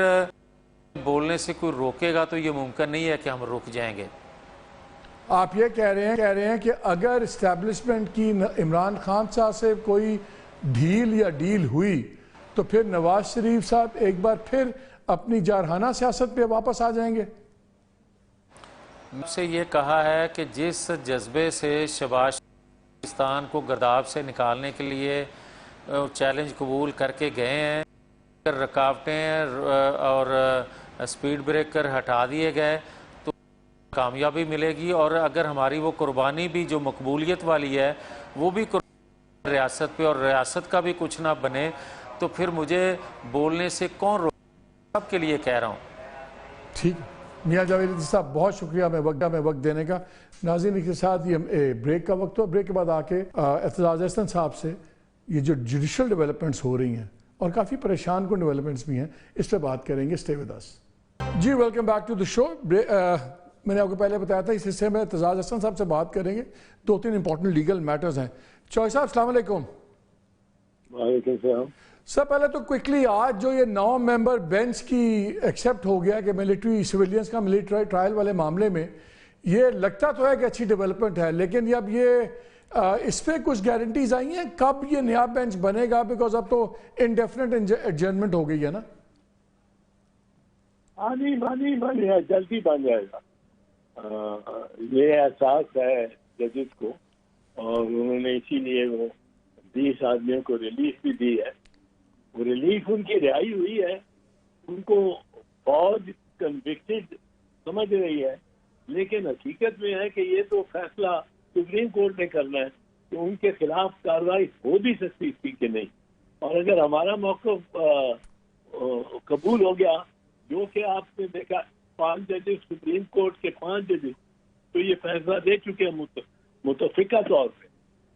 بولنے سے کوئی روکے گا تو یہ ممکن نہیں ہے کہ ہم رک جائیں گے۔ آپ یہ کہہ رہے ہیں کہ اگر اسٹیبلشمنٹ کی عمران خان صاحب سے کوئی ڈھیل یا ڈیل ہوئی تو پھر نواز شریف صاحب ایک بار پھر اپنی جارحانہ سیاست پہ واپس آ جائیں گے؟ مجھ سے یہ کہا ہے کہ جس جذبے سے شہباز پاکستان کو گرداب سے نکالنے کے لیے چیلنج قبول کر کے گئے ہیں، اگر رکاوٹیں اور سپیڈ بریکر ہٹا دیے گئے تو کامیابی ملے گی، اور اگر ہماری وہ قربانی بھی جو مقبولیت والی ہے وہ بھی ریاست پہ اور ریاست کا بھی کچھ نہ بنے تو پھر مجھے بولنے سے کون روک سب کے لیے کہہ رہا ہوں۔ ٹھیک ہے میاں جاوید صاحب، بہت شکریہ میں وقت دینے کا۔ ناظرین کے ساتھ یہ بریک کا وقت ہو، بریک کے بعد آ کے اعتزاز احسن صاحب سے یہ جو جوڈیشل ڈیولپمنٹس ہو رہی ہیں اور کافی پریشان کن ڈیولپمنٹس بھی ہیں، اس پہ بات کریں گے۔ Stay with us. جی welcome back to the show. میں نے آپ کو پہلے بتایا تھا اس حصے میں اعتزاز احسن صاحب سے بات کریں گے، 2-3 امپورٹنٹ لیگل میٹرز ہیں۔ چوہے صاحب السلام علیکم۔ وعلیکم السلام۔ سب پہلے تو کوئکلی آج جو یہ 9 ممبر بینچ کی ایکسیپٹ ہو گیا کہ ملٹری سویلینز کا ملٹری ٹرائل والے معاملے میں، یہ لگتا تو ہے کہ اچھی ڈیولپمنٹ ہے، لیکن اب یہ اس پہ کچھ گارنٹیز آئی ہیں کب یہ نیا بینچ بنے گا؟ بیکاز اب تو انڈیفینٹ ایڈجرنمنٹ ہو گئی ہے نا۔ جلدی بن جائے گا، یہ احساس ہے ججز کو، اور انہوں نے اسی لیے وہ 20 آدمیوں کو ریلیف بھی دی ہے۔ وہ ریلیف ان کی رہائی ہوئی ہے، ان کو فوج کنوکٹڈ سمجھ رہی ہے، لیکن حقیقت میں ہے کہ یہ تو فیصلہ سپریم کورٹ نے کرنا ہے کہ ان کے خلاف کارروائی ہو بھی سکتی تھی کہ نہیں، اور اگر ہمارا موقف قبول ہو گیا، جو کہ آپ نے دیکھا 5 ججز سپریم کورٹ کے 5 ججز تو یہ فیصلہ دے چکے ہیں متفقہ طور پہ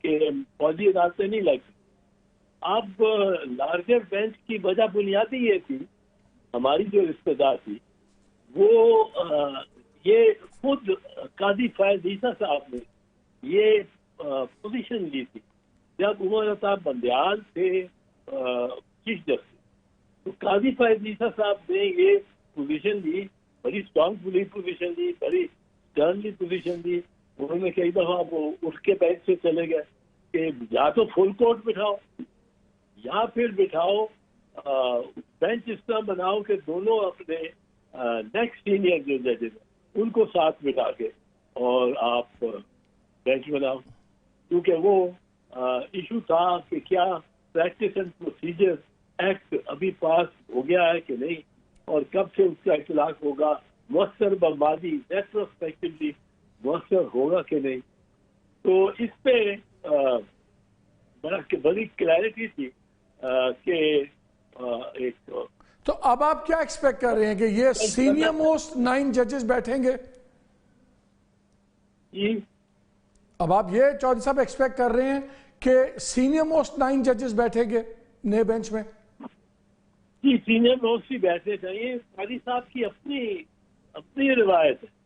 کہ فوجی عدالتیں نہیں لگ سکتی۔ اب لارجر بینچ کی وجہ بنیادی یہ تھی، ہماری جو رشتہ تھی وہ یہ خود قاضی فیض عیسیٰ صاحب نے یہ پوزیشن لی تھی جب عمر صاحب بندیال تھے چیف جسٹس، تو قاضی فیض عیسیٰ صاحب نے یہ پوزیشن لی، بڑی اسٹرانگ پوزیشن لی، بڑی اسٹرنلی پوزیشن لی۔ انہوں نے کئی دفعہ وہ اٹھ کے بینچ سے چلے گئے کہ یا تو فل کورٹ بٹھاؤ یا پھر بٹھاؤ بینچ اس طرح بناؤ کہ دونوں اپنے نیکسٹ سینئر جو ججز ہیں ان کو ساتھ بٹھا کے اور آپ بینچ بناؤ، کیونکہ وہ ایشو تھا کہ کیا پریکٹس اینڈ پروسیجر ایکٹ ابھی پاس ہو گیا ہے کہ نہیں، اور کب سے اس کا اطلاق ہوگا، مؤثر بربادی ریٹروسپیکٹولی مؤثر ہوگا کہ نہیں۔ تو اس پہ بڑی کلیئرٹی تھی کہ ایک۔ تو اب آپ کیا ایکسپیکٹ کر رہے ہیں کہ یہ سینئر موسٹ 9 ججز بیٹھیں گے؟ جی اب آپ یہ چودھری صاحب ایکسپیکٹ کر رہے ہیں کہ سینئر موسٹ 9 ججز بیٹھیں گے نئے بینچ میں؟ جی سینئر موسٹ ہی بیٹھنے چاہیے۔ قاضی صاحب کی اپنی روایت ہے،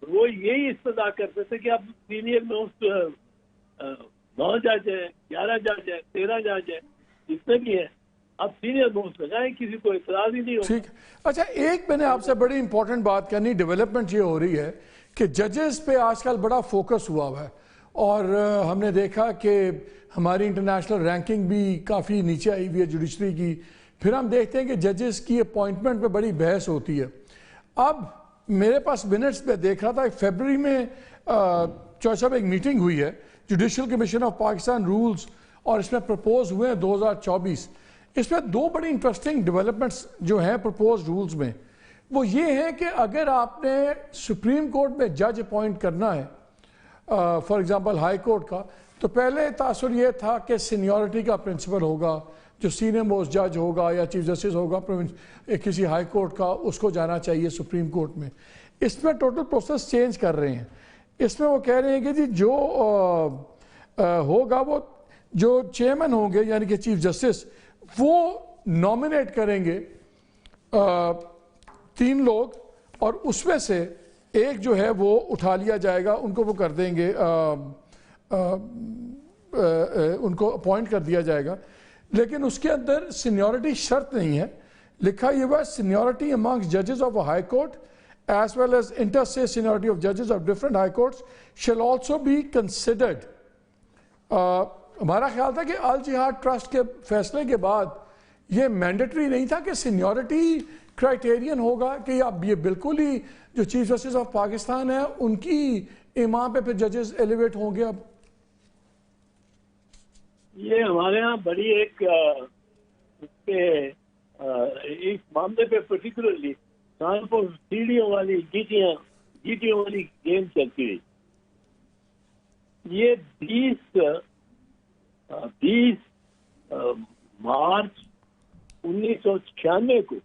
وہ یہی استدعا کرتے تھے کہ اب سینئر موسٹ 9 جج ہیں، 11 جج ہیں، 13 جج ہیں، جتنے بھی ہیں اب سینئر موسٹ لگائیں، کسی کو اعتراض ہی نہیں ہوگا۔ ٹھیک۔ اچھا ایک میں نے آپ سے بڑی امپورٹنٹ بات کرنی، ڈیولپمنٹ یہ ہو رہی ہے کہ ججز پہ آج کل بڑا فوکس ہوا ہے، اور ہم نے دیکھا کہ ہماری انٹرنیشنل رینکنگ بھی کافی نیچے آئی ہوئی ہے جوڈیشری کی۔ پھر ہم دیکھتے ہیں کہ ججز کی اپوائنٹمنٹ پہ بڑی بحث ہوتی ہے۔ اب میرے پاس منٹس پہ دیکھ رہا تھا فیبرری میں چوہے صاحب ایک میٹنگ ہوئی ہے judicial commission of Pakistan rules, اور اس میں پرپوز ہوئے ہیں 2024۔ اس میں 2 بڑی انٹرسٹنگ ڈیولپمنٹس جو ہیں پرپوز رولز میں، وہ یہ ہیں کہ اگر آپ نے سپریم کورٹ میں جج اپوائنٹ کرنا ہے فار ایگزامپل ہائی کورٹ کا، تو پہلے تاثر یہ تھا کہ سینیورٹی کا پرنسپل ہوگا، جو سینئر موسٹ جج ہوگا یا چیف جسٹس ہوگا کسی ہائی کورٹ کا، اس کو جانا چاہیے سپریم کورٹ میں۔ اس میں ٹوٹل پروسیس چینج کر رہے ہیں۔ اس میں وہ کہہ رہے ہیں کہ جی جو ہوگا وہ جو چیئرمین ہوں گے یعنی کہ چیف جسٹس، وہ نامنیٹ کریں گے 3 لوگ، اور اس میں سے ایک جو ہے وہ اٹھا لیا جائے گا، ان کو وہ کر دیں گے، ان کو اپوائنٹ کر دیا جائے گا۔ لیکن اس کے اندر سینیورٹی شرط نہیں ہے، لکھا یہ ہوا سینیورٹی امانگس ججز of a high court as well as interstate seniority of judges of different high courts shall also be considered. ہمارا خیال تھا کہ آل جہاد ٹرسٹ کے فیصلے کے بعد یہ مینڈیٹری نہیں تھا کہ سینیورٹی کرائٹیرین ہوگا کہ اب یہ بالکل ہی جو چیف جسٹس آف پاکستان ہے ان کی امام پہ پھر ججز ایلیویٹ ہوں گے. اب یہ ہمارے ہاں بڑی ایک معاملے پہ پرٹیکولرلی کانپور سیڑھیوں والی گیٹیوں والی گیم چلتی رہی. یہ 20 مارچ 1996 کو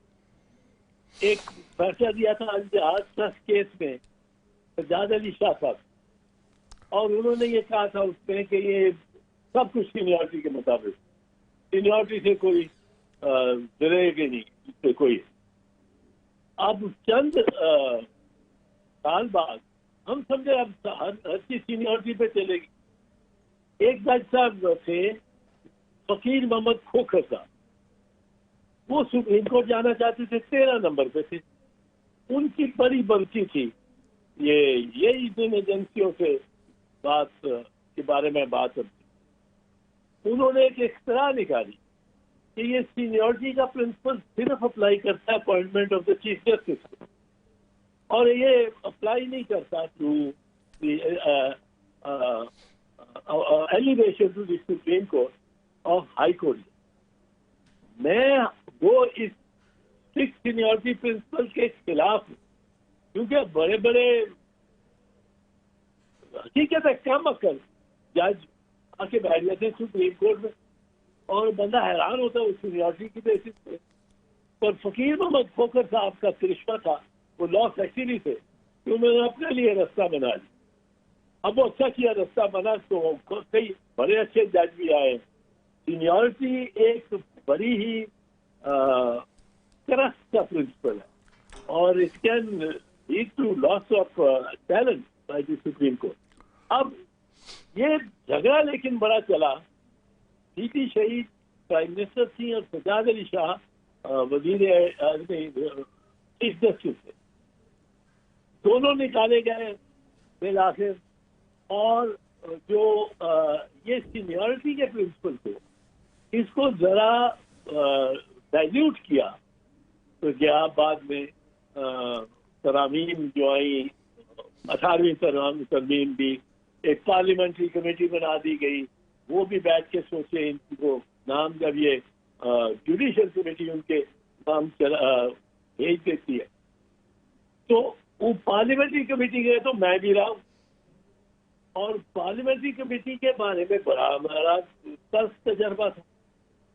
ایک فیصلہ دیا تھا الجہاد ٹرسٹ کیس میں سجاد علی شاہ صاحب, اور انہوں نے یہ کہا تھا اس میں کہ یہ سب کچھ سینیورٹی کے مطابق, سینیورٹی سے کوئی ڈرے گی نہیں, اس سے کوئی. اب چند سال بعد ہم سمجھے اب ہر چیز سینیورٹی پہ چلے گی. ایک جج صاحب تھے فقیر محمد کھوکھر صاحب, وہ سپریم کورٹ جانا چاہتے تھے, 13 نمبر پہ تھے. ان کی بڑی بنتی تھی یہ دن ایجنسیوں سے بات کے بارے میں بات کرتی. انہوں نے ایک اختراع نکالی کہ یہ سینیورٹی کا پرنسپل صرف اپلائی کرتا ہے appointment of the chief justice کو, اور یہ اپلائی نہیں کرتا to elevation to the supreme court of high court. میں وہ اس اسٹرکٹ سینیورٹی پرنسپل کے خلاف ہوں, کیونکہ بڑے بڑے حقیقت ہے کم عقل جج آ کے بیٹھ جاتے ہیں سپریم کورٹ میں, اور بندہ حیران ہوتا ہے اس سینیورٹی کی بیسس پہ. پر فقیر محمد کھوکھر صاحب کا کرشمہ تھا, وہ لا فیکٹری تھے, کہ انہوں نے اپنے لیے رستہ بنا لیا. اب وہ اچھا کیا رستہ بنا, تو کئی بڑے اچھے جج بھی آئے. سینیورٹی ایک بڑی ہی کرسٹ کا پرنسپل ہے, اور it can lead to loss of talent by the supreme court. اب یہ جھگڑا لیکن بڑا چلا. پی شہید پرائم منسٹر تھی اور سجاد علی شاہ وزیر چیف جسٹس تھے, دونوں نکالے گئے بالآخر. اور جو یہ سینیورٹی کے پرنسپل تھے اس کو ذرا ڈائلیوٹ کیا, تو کیا بعد میں ترامیم جو آئی 18ویں ترمیم بھی ایک پارلیمنٹری کمیٹی بنا دی گئی. وہ بھی بیٹھ کے سوچے ان کو نام, جب یہ جوڈیشل کمیٹی ان کے نام بھیج دیتی ہے, تو وہ پارلیمنٹری کمیٹی گئے تو میں بھی رہا ہوں, اور پارلیمنٹری کمیٹی کے بارے میں بڑا ہمارا تلخ تجربہ تھا.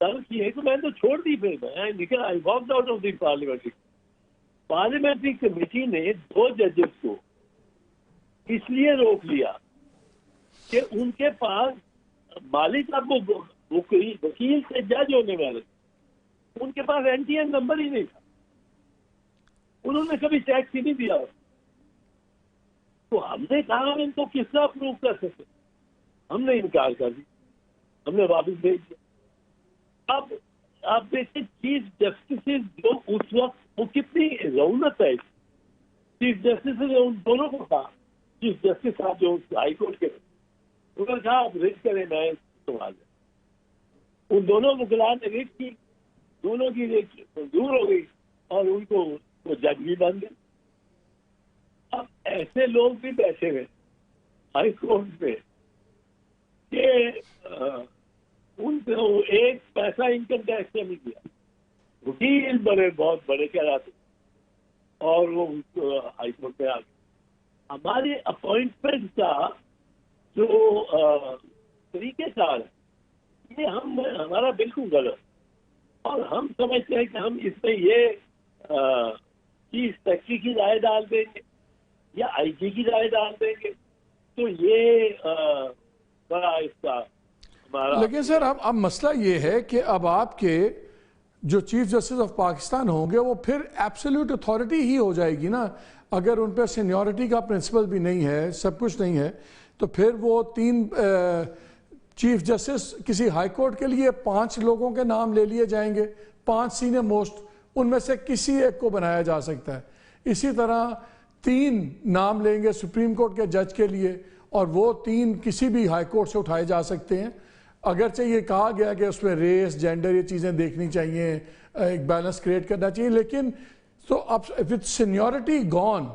تلخ یہ ہے کہ میں تو چھوڑ دی, پھر میں نکل I walk out of the parliamentary committee نے 2 ججز کو اس لیے روک لیا کہ ان کے پاس مالک اب وکیل سے جج ہونے والے, ان کے پاس NTN نمبر ہی نہیں تھا. انہوں نے کبھی ٹیکس ہی نہیں دیا. تو ہم نے کہا ہم ان کو کس طرح پروو کر سکتے, ہم نے انکار کر دی, ہم نے واپس بھیج دیا. اب آپ دیکھیں چیف جسٹس جو اس وقت وہ کتنی رونت ہے. چیف جسٹس نے ان دونوں کو کہا, چیف جسٹس صاحب جو ہائی کورٹ کے, انہوں نے کہا آپ ریٹ کریں, میں سنبھال دیں. ان دونوں وکلاء نے ریٹ کی, دونوں کی ریٹ منظور ہو گئی, اور ان کو وہ جج بھی بن گئے. اب ایسے لوگ بھی بیٹھے ہوئے ہائی کورٹ پہ کہ ان کو ایک پیسہ انکم ٹیکس سے نہیں کیا. وکیل بہت بڑے کہلاتے, اور وہ ہائی کورٹ پہ آ گئے. ہمارے اپوائنٹمنٹ کا جو طریقہ کار ہے یہ ہمارا بالکل غلط, اور ہم سمجھتے ہیں کہ ہم اس میں یہ چیز سیکٹری کی رائے ڈال دیں گے یا IG کی رائے ڈال دیں گے, تو یہ بڑا اس کا ہمارا. لیکن سر اب مسئلہ یہ ہے کہ اب آپ کے جو چیف جسٹس آف پاکستان ہوں گے وہ پھر ایبسلیوٹ اتھارٹی ہی ہو جائے گی نا. اگر ان پہ سینیورٹی کا پرنسپل بھی نہیں ہے, سب کچھ نہیں ہے, تو پھر وہ 3 چیف جسٹس کسی ہائی کورٹ کے لیے 5 لوگوں کے نام لے لیے جائیں گے, 5 سینئر موسٹ, ان میں سے کسی ایک کو بنایا جا سکتا ہے. اسی طرح 3 نام لیں گے سپریم کورٹ کے جج کے لیے اور وہ 3 کسی بھی ہائی کورٹ سے اٹھائے جا سکتے ہیں. اگرچہ یہ کہا گیا کہ اس میں ریس جینڈر یہ چیزیں دیکھنی چاہیے, ایک بیلنس کریٹ کرنا چاہیے, لیکن تو اب وتھ سینیورٹی گون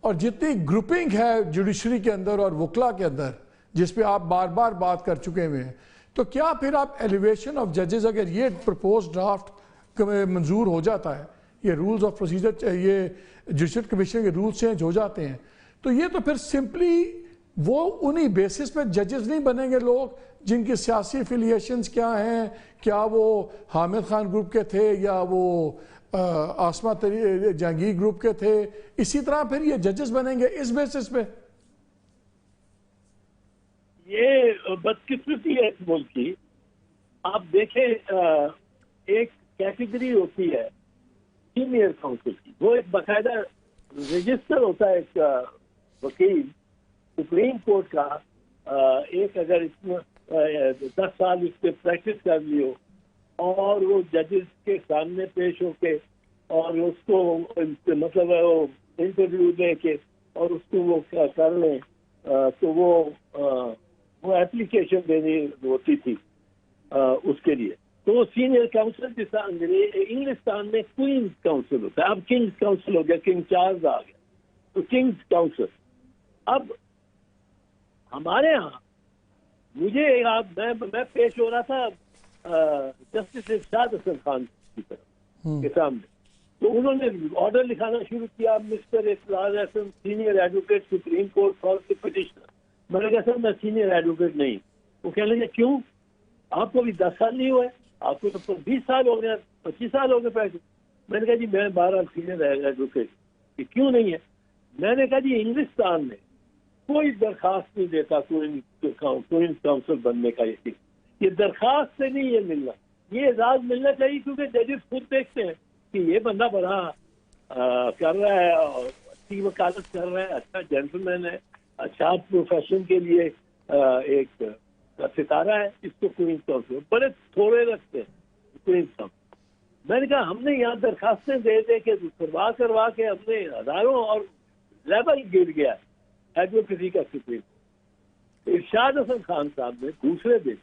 اور جتنی گروپنگ ہے جوڈیشری کے اندر اور وکلا کے اندر جس پہ آپ بار بار بات کر چکے ہوئے ہیں, تو کیا پھر آپ ایلیویشن آف ججز اگر یہ پرپوز ڈرافٹ منظور ہو جاتا ہے, یہ رولز آف پروسیجر, یہ جوڈیشل کمیشن کے رولز چینج ہو جاتے ہیں, تو یہ تو پھر سمپلی وہ انہی بیسس پہ ججز نہیں بنیں گے لوگ جن کی سیاسی افیلیشنز کیا ہیں, کیا وہ حامد خان گروپ کے تھے یا وہ آسما جہانگیر گروپ کے تھے, اسی طرح پھر یہ ججز بنیں گے اس بیسس پہ. یہ بدقسمتی ہے اس ملک کی. آپ دیکھیں ایک کیٹیگری ہوتی ہے سینئر کاؤنسل کی, وہ ایک باقاعدہ رجسٹر ہوتا ہے ایک وکیل سپریم کورٹ کا, ایک اگر اس میں 10 سال اس پہ پریکٹس کر لی ہو اور وہ ججز کے سامنے پیش ہو کے اور اس کو مطلب وہ انٹرویو دے کے اور اس کو وہ کر لیں, تو وہ اپلیکیشن دینی ہوتی تھی اس کے لیے. تو سینئر کاؤنسل جیسا انگلستان میں کوئنز کاؤنسل ہوتا ہے, اب کنگز کاؤنسل ہو گیا, کنگ چارلز آ گیا, تو کنگز کاؤنسل. اب ہمارے ہاں مجھے میں پیش ہو رہا تھا جسٹس ارشاد حسن خان کی طرف کے سامنے, تو انہوں نے آرڈر لکھانا شروع کیا, mister Irshad Hassan senior advocate supreme court for the petitioner. میں نے کہا سر میں سینئر ایڈوکیٹ نہیں. وہ کہنے لگے کیوں, آپ کو ابھی 10 سال نہیں ہوئے, آپ کو تو 20 سال ہو گئے, 25 سال ہو گئے پیسے. میں نے کہا جی میں 12 سینئر ایڈوکیٹ. کہ کیوں نہیں ہے؟ میں نے کہا جی انگلستان میں کوئی درخواست نہیں دیتا کوئنز کاؤنسل بننے کا. یہ درخواست سے نہیں یہ ملنا, یہ اعزاز ملنا چاہیے کیونکہ ججز خود دیکھتے ہیں کہ یہ بندہ بڑا کر رہا ہے, اچھی وکالت کر رہا ہے, اچھا جینٹلمین ہے, اچھا پروفیشن کے لیے ایک ستارہ ہے, اس کو کوئنز کاؤنسل بڑے تھوڑے رکھتے ہیں کوئنز کاؤنسل. میں نے کہا ہم نے یہاں درخواستیں دے دے کے کروا کے ہم نے ہزاروں اور لیول گر گیا ایڈوکیسی کا سپریم. ارشاد حسن خان صاحب نے دوسرے دن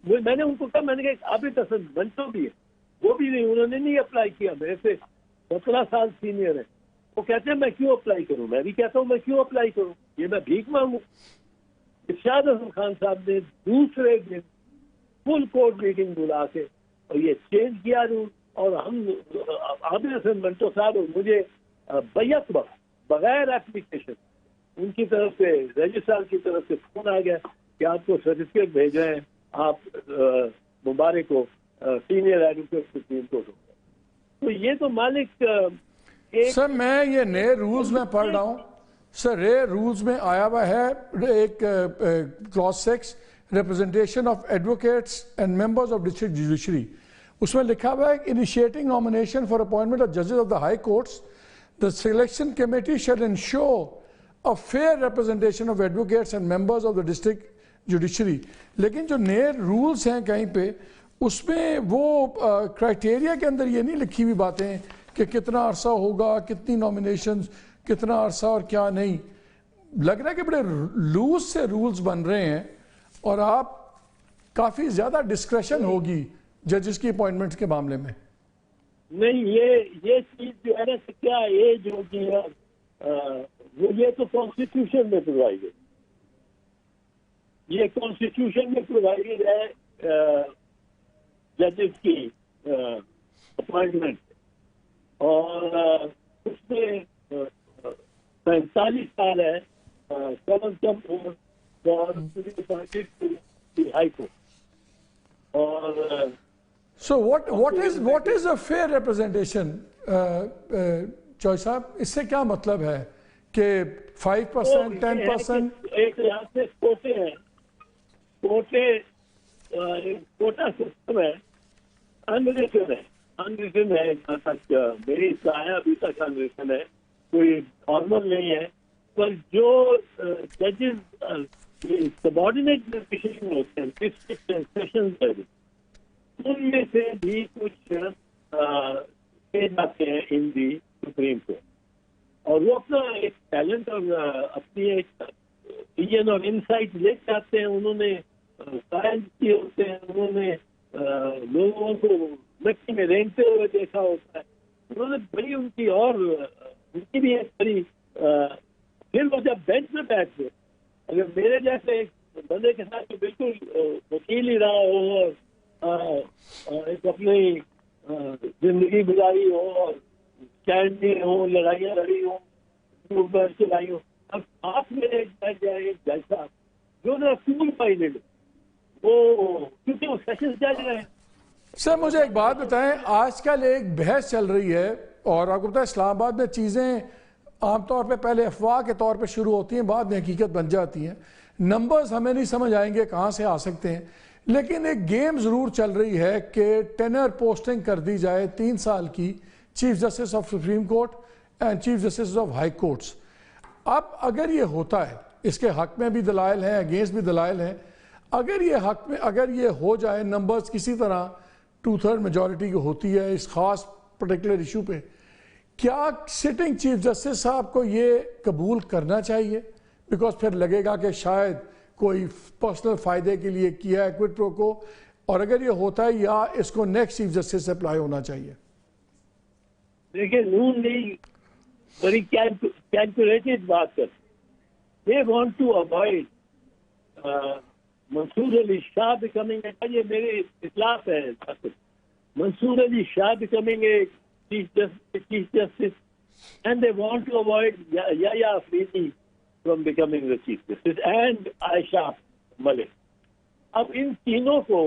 میں نے ان کو کہا, میں نے کہا عابد حسن منٹو بھی ہے, وہ بھی نہیں, انہوں نے نہیں اپلائی کیا, میرے سے 17 سال سینئر ہے. وہ کہتے ہیں میں کیوں اپلائی کروں, میں بھی کہتا ہوں میں کیوں اپلائی کروں, یہ میں بھیک مانگوں. ارشاد حسن خان صاحب نے دوسرے دن فل کورٹ میٹنگ بلا کے اور یہ چینج کیا رول, اور ہم عابد حسن منٹو صاحب مجھے بیعت بغیر اپلیکیشن ان کی طرف سے رجسٹرار کی طرف سے فون آ گیا کہ آپ کو سرٹیفکیٹ بھیج رہے ہیں, آپ مبارک ہو سینئر ایڈوکیٹ سپریم کورٹ ہو. تو یہ تو مالک سر میں یہ نئے رولز میں پڑھ رہا ہوں سر, نئے رولز میں آیا ہوا ہے ایک class 6 representation of advocates and members of district judiciary. اس میں لکھا ہوا ہے initiating nomination for appointment of ججز of the high courts, the selection committee shall ensure a fair representation of advocates and members of the district judiciary. لیکن جو نئے rules ہیں کہیں پہ اس میں وہ کرائٹیریا کے اندر یہ نہیں لکھی ہوئی باتیں کہ کتنا عرصہ ہوگا, کتنی نامینیشنز, کتنا عرصہ اور کیا نہیں. لگ رہا ہے کہ بڑے لوز سے رولز بن رہے ہیں اور آپ کافی زیادہ ڈسکریشن ہوگی ججز کی اپوائنٹمنٹس کے معاملے میں. نہیں یہ چیز جو ہے نا کیا یہ جو یہ تو کانسٹیٹیوشن میں پرووائڈ ہے, یہ کانسٹیٹیوشن میں پرووائڈ ہے ججز کی اپوائنٹمنٹ, اور اس میں 45 سال ہے کم از کم ہائی کورٹ. اور So what is a fair representation, چوئی صاحب, اس سے کیا مطلب ہے کہ 5%, 10%؟ ایک یہاں سے کوٹے ہیں, کوٹا سسٹم ہے, انریٹن ہے جہاں تک میری اطلاع ہے, ابھی تک انریٹن ہے, کوئی فارمل نہیں ہے. پر جو ججز سبارڈینیٹ ڈسکشن ہوتے ہیں ڈسٹرکٹ سیشن جج, ان میں سے بھی کچھ کیے جاتے ہیں ان دی سپریم کورٹ. اور وہ اپنا ایک ٹیلنٹ اور اپنی ایک ویژن اور انسائٹ لے کے آتے ہیں. انہوں نے سائنس کیے ہوتے ہیں, انہوں نے لوگوں کو مٹی میں رینگتے ہوئے دیکھا ہوتا ہے, انہوں نے بڑی ان کی بھی ایک بڑی پھر وہ جب بینچ میں بیٹھ گئے, اگر میرے جیسے ایک بندے کے ساتھ بالکل وکیل ہی رہا ہو اور ایک اپنی زندگی گزاری ہو اور اسٹینڈ بھی ہوں, لڑائیاں لڑی ہوں, چلائی ہوں, اب آپ میں ایک بیٹھ جائے ایک جج صاحب جو نا کول مائنڈیڈ, وہ کیونکہ وہ سیشن جج رہے ہیں. سر مجھے ایک بات بتائیں, آج کل ایک بحث چل رہی ہے اور آپ کو پتہ ہے اسلام آباد میں چیزیں عام طور پہ پہلے افواہ کے طور پہ شروع ہوتی ہیں, بعد میں حقیقت بن جاتی ہیں. نمبرز ہمیں نہیں سمجھ آئیں گے کہاں سے آ سکتے ہیں, لیکن ایک گیم ضرور چل رہی ہے کہ ٹینر پوسٹنگ کر دی جائے 3 سال کی chief justice of supreme court and chief justice of high courts. اب اگر یہ ہوتا ہے, اس کے حق میں بھی دلائل ہیں, اگینسٹ بھی دلائل ہیں, اگر یہ ہو جائے نمبرز کسی طرح 2/3 میجورٹی کی ہوتی ہے اس خاص پرٹیکولر ایشو پہ, کیا سٹنگ چیف جسٹس صاحب کو یہ قبول کرنا چاہیے؟ بیکاز پھر لگے گا کہ شاید کوئی پرسنل فائدے کے لیے کیا ہے کوئٹ پرو کو, اور اگر یہ ہوتا ہے یا اس کو نیکسٹ چیف جسٹس سے اپلائی ہونا چاہیے. دیکھیں نون لیگ بڑی کیلکولیٹڈ بات کرتے, they want to avoid Mansoor Ali Shah becoming, یہ میرے اطلاف ہے, Mansoor Ali Shah becoming a chief justice and they want to avoid Yahya Afridi from becoming the chief justice and Ayesha Malik. اب ان تینوں کو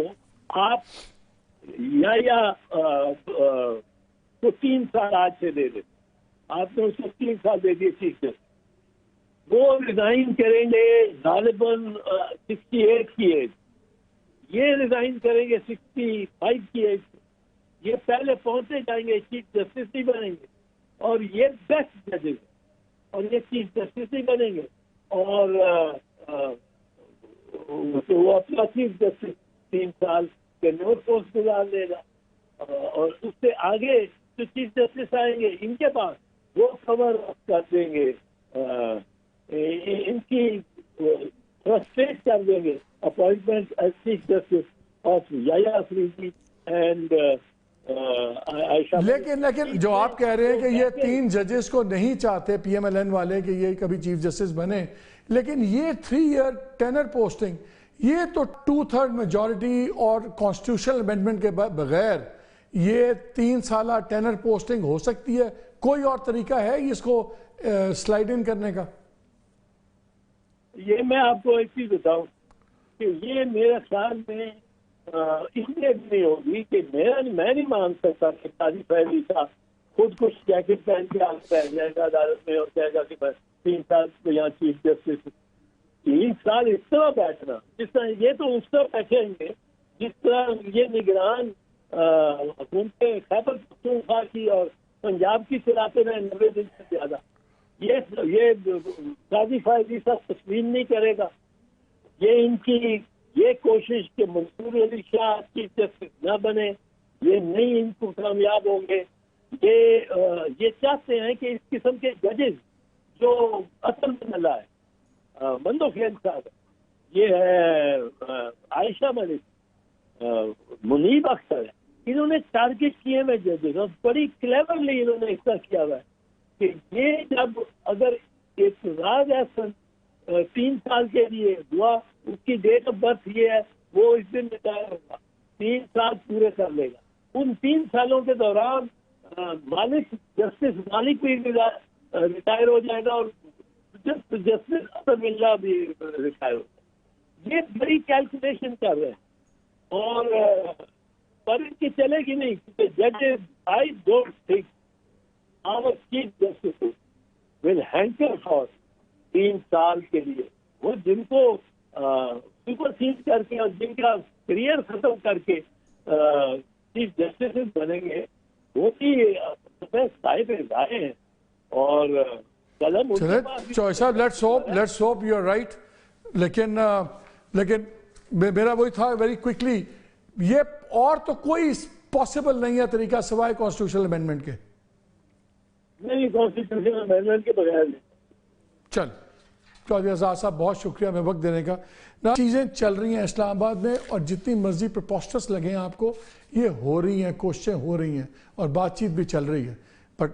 آپ کو 3 سال آج سے دے دیں, آپ نے اس کو 3 سال دے دیے چیف جسٹس, وہ ریزائن کریں گے غالباً 68 کی ایج, یہ ریزائن کریں گے 65 کی ایج, یہ پہلے پہنچے جائیں گے, چیف جسٹس ہی بنیں گے, اور یہ بیسٹ ججز اور یہ چیف جسٹس ہی بنیں گے, اور وہ اپنا چیف جسٹس 3 سال کے نوٹ پوسٹ گزار دے گا, اور اس سے آگے جو چیف جسٹس آئیں گے ان کے پاس وہ کور کر دیں گے, ان کی فرسٹریٹ کر دیں گے appointment as chief justice of Yahya Afridi and لیکن جو آپ کہہ رہے ہیں کہ یہ 3 ججز کو نہیں چاہتے پی ایم ایل این والے کہ یہ کبھی چیف جسٹس بنے, لیکن یہ 3 ایئر ٹینر پوسٹنگ, یہ تو 2/3 میجورٹی اور کانسٹیٹیوشنل امینڈمنٹ کے بغیر یہ 3 سالہ ٹینر پوسٹنگ ہو سکتی ہے؟ کوئی اور طریقہ ہے اس کو سلائڈ ان کرنے کا؟ یہ میں آپ کو ایک چیز بتاؤں کہ یہ میرے خیال میں اس لیے بھی نہیں ہوگی کہ میں نہیں مان سکتا کہ قاضی فیضی صاحب خود کچھ جیکٹ پہن کے بیٹھ جائے گا عدالت میں اور کہے گا کہ میں 3 سال یہاں چیف جسٹس 3 سال اس طرح بیٹھنا, جس طرح یہ تو اس طرح بیٹھیں گے جس طرح یہ نگران حکومت خیبر پختونخوا کی اور پنجاب کی چلاتے رہے 90 دن سے زیادہ. یہ قاضی فیضی صاحب تسلیم نہیں کرے گا. یہ ان کی یہ کوشش کہ منصور علی شاہ چیف جسٹس نہ بنے, یہ نہیں ان کو کامیاب ہوں گے. یہ چاہتے ہیں کہ اس قسم کے ججز جو اصل میں ملا ہے, مندو خیل صاحب, یہ ہے عائشہ ملک, منیب اختر ہے, انہوں نے ٹارگیٹ کیے ہوئے ججز, اور بڑی کلیورلی انہوں نے اس طرح کیا ہوا ہے کہ یہ جب اگر ایک راز ایسا 3 سال کے لیے ہوا, اس کی ڈیٹ آف برتھ یہ ہے, وہ اس دن ریٹائر ہوگا, 3 سال پورے کر لے گا. ان 3 سالوں کے دوران مالک جسٹس مالک بھی ریٹائر ہو جائے گا اور جسٹس اسد اللہ بھی ریٹائر ہو جائے گا. یہ بڑی کیلکولیشن کر رہے ہیں, اور پر ان کی چلے گی نہیں, کیونکہ ججز I don't think our chief justices will hanker for 3 سال کے لیے. وہ جن کو سپر سیڈ کر کے اور جن کا کریئر ختم کر کے چیف جسٹس بنیں گے, وہ بھی صاحب رائے ہیں, اور قلم صاحب let's hope you are right. لیکن میرا وہی تھا ویری کوئکلی, یہ اور تو کوئی پاسبل نہیں ہے طریقہ سوائے کانسٹیٹیوشنل امینڈمنٹ کے. نہیں کانسٹیٹیوشنل امینڈمنٹ کے بغیر نہیں. چل چودھری اعزاز صاحب بہت شکریہ ہمیں وقت دینے کا. چیزیں چل رہی ہیں اسلام آباد میں اور جتنی مرضی پرپوسٹرس لگے ہیں آپ کو یہ ہو رہی ہیں, کوششیں ہو رہی ہیں اور بات چیت بھی چل رہی ہے, بٹ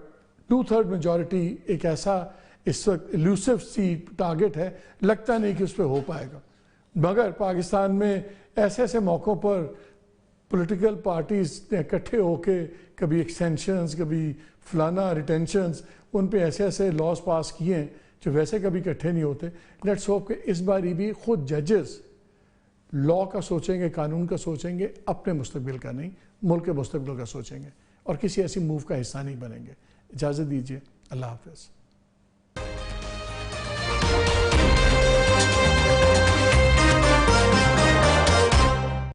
2/3 میجورٹی ایک ایسا اس وقت ایلوسو سی ٹارگٹ ہے, لگتا نہیں کہ اس پہ ہو پائے گا. مگر پاکستان میں ایسے ایسے موقعوں پر پولیٹیکل پارٹیز نے اکٹھے ہو کے کبھی ایکسٹینشنز, کبھی فلانا ریٹینشنز, ان پہ ایسے ایسے لاز پاس کیے ہیں جو ویسے کبھی اکٹھے نہیں ہوتے. لیٹس ہوپ کہ اس باری بھی خود ججز لا کا سوچیں گے, قانون کا سوچیں گے, اپنے مستقبل کا نہیں, ملک کے مستقبل کا سوچیں گے اور کسی ایسی موو کا حصہ نہیں بنیں گے. اجازت دیجیے, اللہ حافظ.